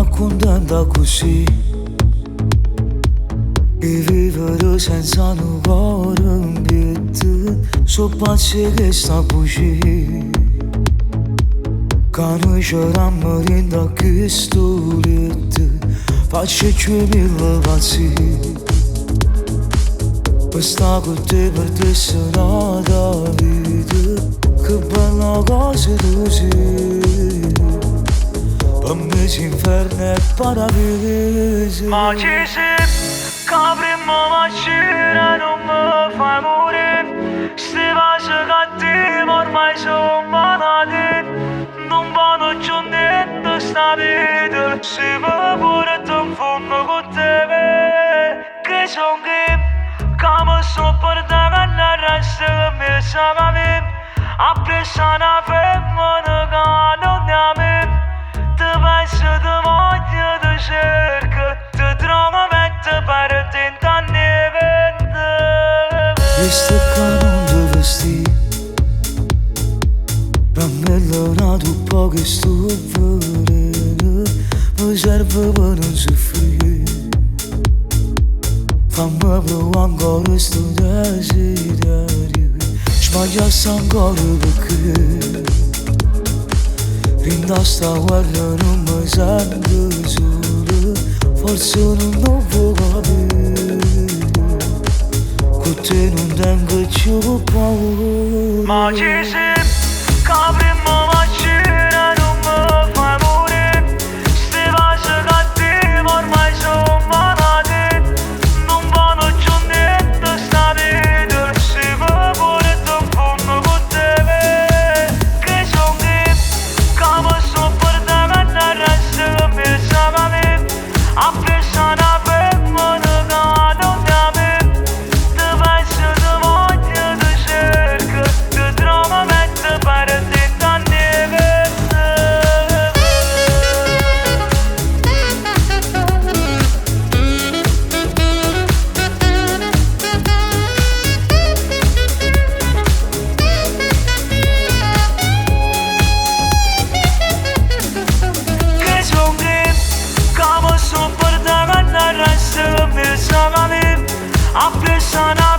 contenta così e vivere senza un cuore in piedi. So pazzi che sta così, che noi c'eravamo da questo letto. Faccio 2000 pazzi per stare con te, per te sarà da vita. Che bella cosa tu sei, per me l'inferno è paradiso. Ma ci sei, che prima mattina non mi fai morire. Sti vasi cattivi ormai sono malati, non vanno più niente sta vita. Se mi pure ti infondo con te, che son che mi sono portato alla resta che mi sa che mi a presa una femmina che non è a me. Ti penso, ti voglio, ti cerco, ti trovo mentre per tent'anni venti. Questo che non ti vesti, rammellona tu poco che sto venendo. Mi serve per non soffrire, fammi provare ancora sto desiderio. Sbagliassi ancora perché in questa guerra non mi sento solo. Forse non lo può capire, con te non tengo più paura. Ma ci sei, che prima mattina non mi fai morire. Sti vasi cattivi ormai sono malati, non vanno più niente sta vita. Se mi pure ti infondo con te, che son che mi sono portato alla resta che mi sa che mi a presa una femmina che non è a me. Ti penso, ti voglio, ti cerco, ti trovo mentre per tent'anni che son che mi sono portato alla resta che mi sa che mi a presa una